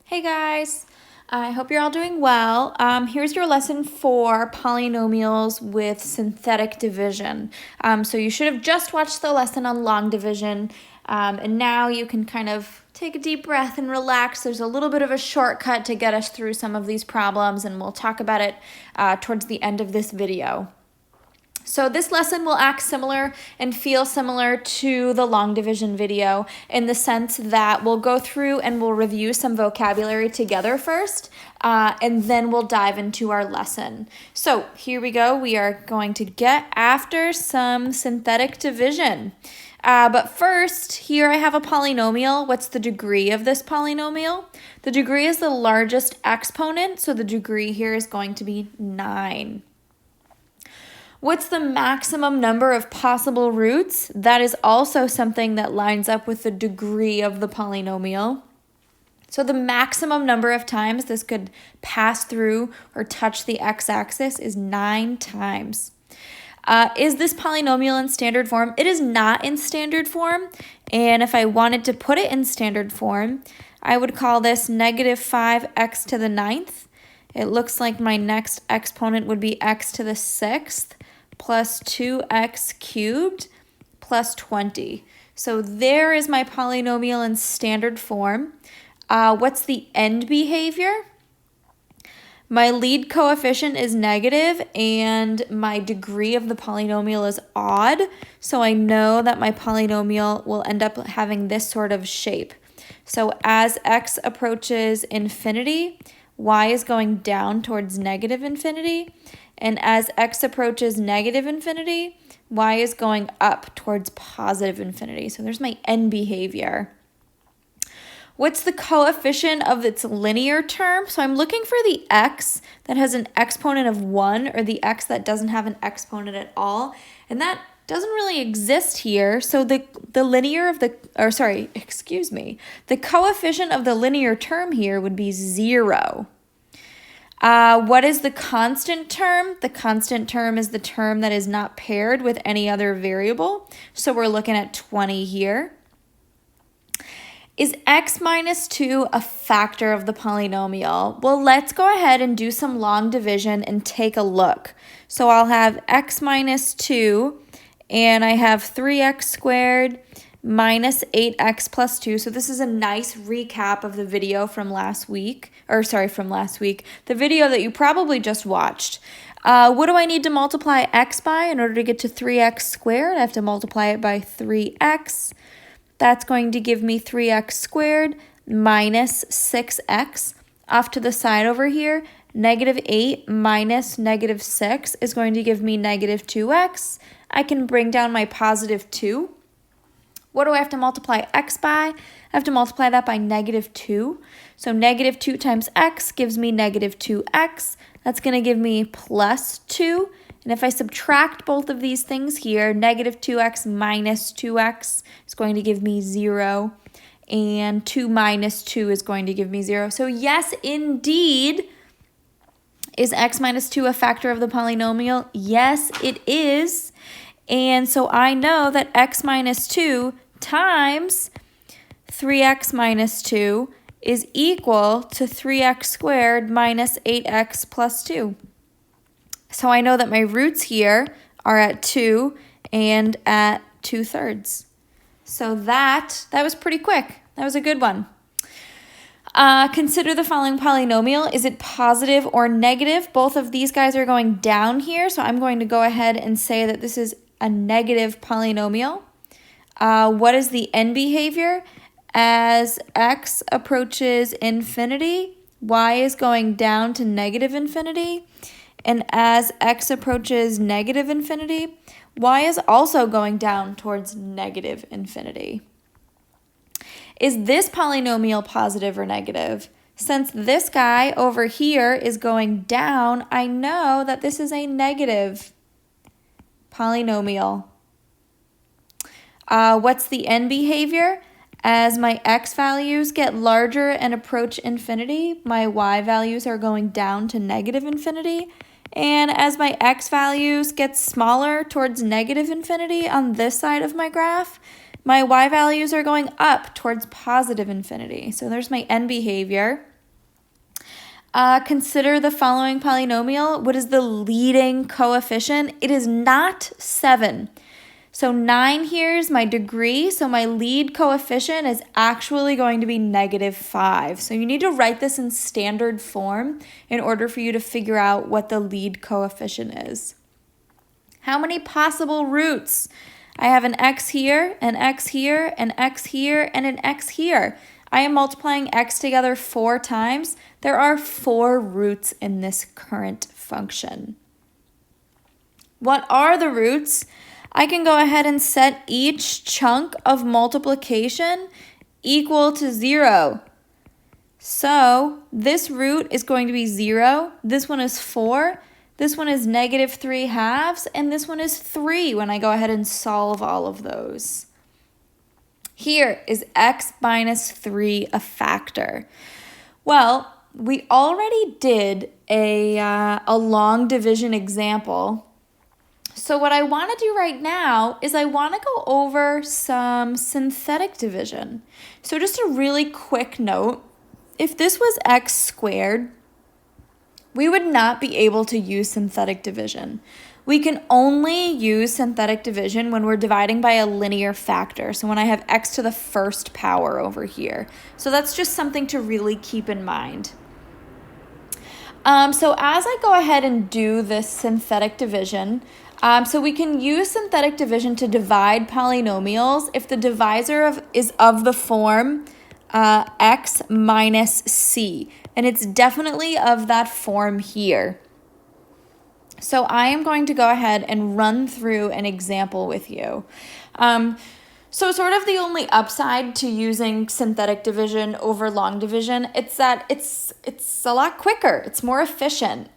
Hey guys, I hope you're all doing well. Here's your lesson for polynomials with synthetic division. So you should have just watched the lesson on long division, and now you can kind of take a deep breath and relax. There's a little bit of a shortcut to get us through some of these problems, and we'll talk about it towards the end of this video. So this lesson will act similar and feel similar to the long division video in the sense that we'll go through and we'll review some vocabulary together first, and then we'll dive into our lesson. So here we go. We are going to get after some synthetic division. But first, here I have a polynomial. What's the degree of this polynomial? The degree is the largest exponent, so the degree here is going to be 9. What's the maximum number of possible roots? That is also something that lines up with the degree of the polynomial. So the maximum number of times this could pass through or touch the x-axis is 9 times. Is this polynomial in standard form? It is not in standard form, and if I wanted to put it in standard form, I would call this negative 5x to the 9th. It looks like my next exponent would be x to the 6th plus 2x cubed plus 20. So there is my polynomial in standard form. What's the end behavior? My lead coefficient is negative and my degree of the polynomial is odd. So I know that my polynomial will end up having this sort of shape. So as x approaches infinity, y is going down towards negative infinity. And as x approaches negative infinity, y is going up towards positive infinity. So there's my end behavior. What's the coefficient of its linear term? So I'm looking for the x that has an exponent of 1 or the x that doesn't have an exponent at all. And that doesn't really exist here. So the coefficient of the linear term here would be 0. What is the constant term? The constant term is the term that is not paired with any other variable. So we're looking at 20 here. Is x minus 2 a factor of the polynomial? Well, let's go ahead and do some long division and take a look. So I'll have x minus 2, and I have 3x squared minus 8x plus 2. So this is a nice recap of the video from last week. The video that you probably just watched. What do I need to multiply x by in order to get to 3x squared? I have to multiply it by 3x. That's going to give me 3x squared minus 6x. Off to the side over here, negative 8 minus negative 6 is going to give me negative 2x. I can bring down my positive 2. What do I have to multiply x by? I have to multiply that by negative 2. So negative 2 times x gives me negative 2x. That's going to give me plus 2. And if I subtract both of these things here, negative 2x minus 2x is going to give me 0. And 2 minus 2 is going to give me 0. So yes, indeed, is x minus 2 a factor of the polynomial? Yes, it is. And so I know that x minus 2 times 3x minus 2 is equal to 3x squared minus 8x plus 2. So I know that my roots here are at 2 and at 2/3. So that was pretty quick. That was a good one. Consider the following polynomial. Is it positive or negative? Both of these guys are going down here, so I'm going to go ahead and say that this is a negative polynomial. What is the end behavior? As x approaches infinity, y is going down to negative infinity. And as x approaches negative infinity, y is also going down towards negative infinity. Is this polynomial positive or negative? Since this guy over here is going down, I know that this is a negative polynomial. What's the end behavior? As my x values get larger and approach infinity, my y values are going down to negative infinity. And as my x values get smaller towards negative infinity on this side of my graph, my y values are going up towards positive infinity. So there's my end behavior. Consider the following polynomial. What is the leading coefficient? It is not 7. So 9 here is my degree, so my lead coefficient is actually going to be -5. So you need to write this in standard form in order for you to figure out what the lead coefficient is. How many possible roots? I have an x here, an x here, an x here, and an x here. I am multiplying x together 4 times. There are 4 roots in this current function. What are the roots? I can go ahead and set each chunk of multiplication equal to 0. So this root is going to be 0. This one is 4. This one is -3/2, and this one is 3 when I go ahead and solve all of those. Here is x minus 3 a factor. Well, we already did a long division example. So what I want to do right now is I want to go over some synthetic division. So just a really quick note, if this was x squared, we would not be able to use synthetic division. We can only use synthetic division when we're dividing by a linear factor. So when I have x to the first power over here. So that's just something to really keep in mind. So as I go ahead and do this synthetic division, so we can use synthetic division to divide polynomials if the divisor is of the form x minus c. And it's definitely of that form here. So I am going to go ahead and run through an example with you. So sort of the only upside to using synthetic division over long division, it's that it's a lot quicker. It's more efficient.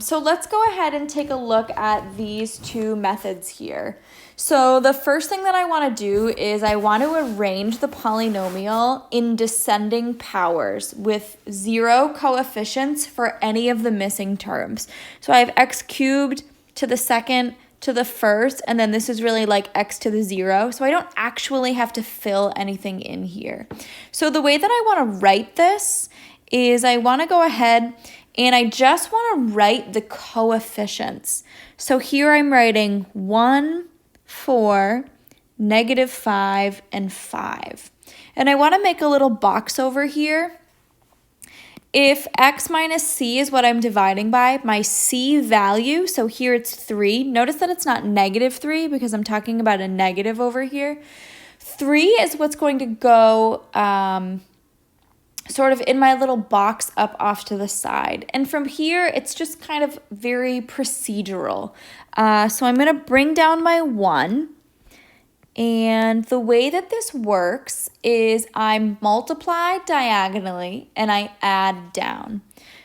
So let's go ahead and take a look at these two methods here. So the first thing that I want to do is I want to arrange the polynomial in descending powers with 0 coefficients for any of the missing terms. So I have x cubed to the second to the first, and then this is really like x to the 0. So I don't actually have to fill anything in here. So the way that I want to write this is I want to go ahead and I just want to write the coefficients. So here I'm writing 1, 4, -5, and 5. And I want to make a little box over here. If x minus c is what I'm dividing by, my c value, so here it's 3. Notice that it's not -3 because I'm talking about a negative over here. 3 is what's going to go sort of in my little box up off to the side. And from here, it's just kind of very procedural. So I'm going to bring down my 1. And the way that this works is I multiply diagonally and I add down.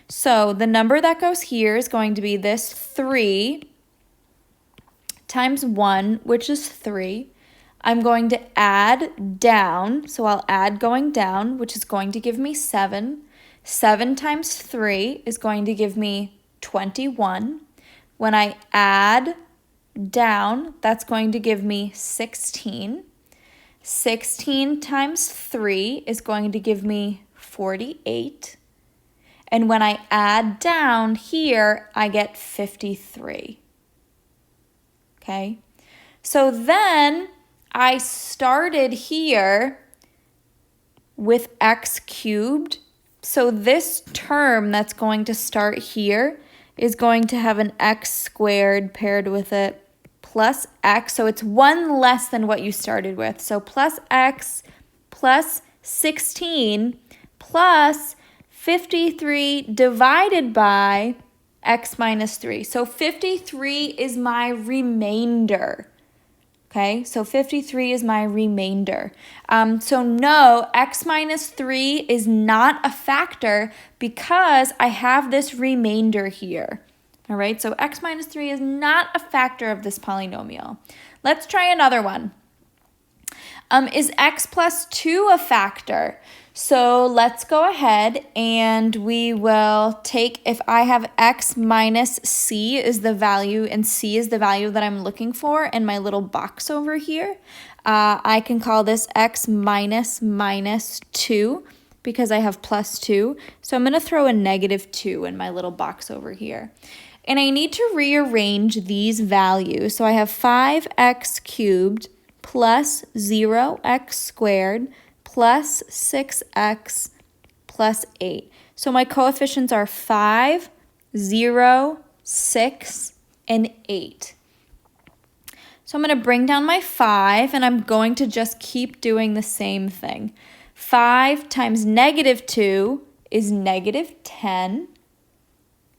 So the number that goes here is going to be this 3 times 1, which is 3. I'm going to add down, so I'll add going down, which is going to give me 7. 7 times 3 is going to give me 21. When I add down, that's going to give me 16. 16 times 3 is going to give me 48. And when I add down here, I get 53. Okay? So then I started here with x cubed. So this term that's going to start here is going to have an x squared paired with it plus x. So it's 1 less than what you started with. So plus x plus 16 plus 53 divided by x minus 3. So 53 is my remainder. Okay, so 53 is my remainder. So no, x minus 3 is not a factor because I have this remainder here. All right, so x minus 3 is not a factor of this polynomial. Let's try another one. Is x plus 2 a factor? So let's go ahead and we will take, if I have x minus c is the value and c is the value that I'm looking for in my little box over here, I can call this x minus 2 because I have plus 2. So I'm going to throw a negative 2 in my little box over here. And I need to rearrange these values. So I have 5x cubed plus 0x squared plus 6x plus 8. So my coefficients are 5, 0, 6, and 8. So I'm going to bring down my 5, and I'm going to just keep doing the same thing. 5 times negative 2 is negative 10.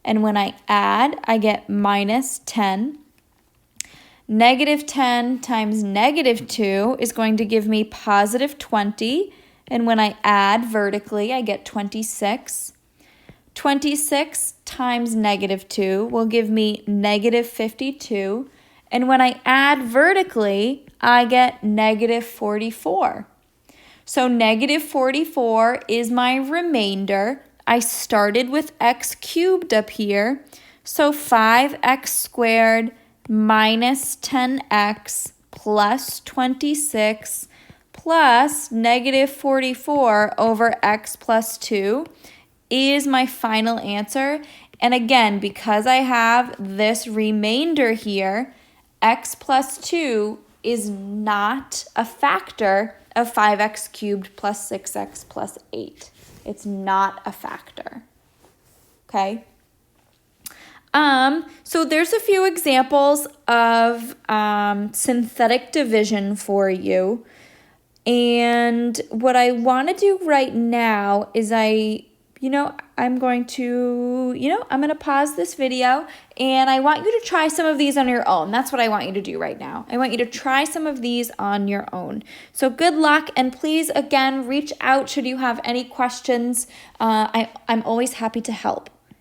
And when I add, I get minus 10. Negative 10 times negative 2 is going to give me positive 20. And when I add vertically, I get 26. 26 times negative 2 will give me negative 52. And when I add vertically, I get negative 44. So negative 44 is my remainder. I started with x cubed up here. So 5x squared minus 10x plus 26 plus negative 44 over x plus 2 is my final answer. And again, because I have this remainder here, x plus 2 is not a factor of 5x cubed plus 6x plus 8. It's not a factor, okay? So there's a few examples of synthetic division for you. And what I want to do right now is I'm going to pause this video, and I want you to try some of these on your own. That's what I want you to do right now. I want you to try some of these on your own. So good luck, and please, again, reach out should you have any questions. I'm always happy to help.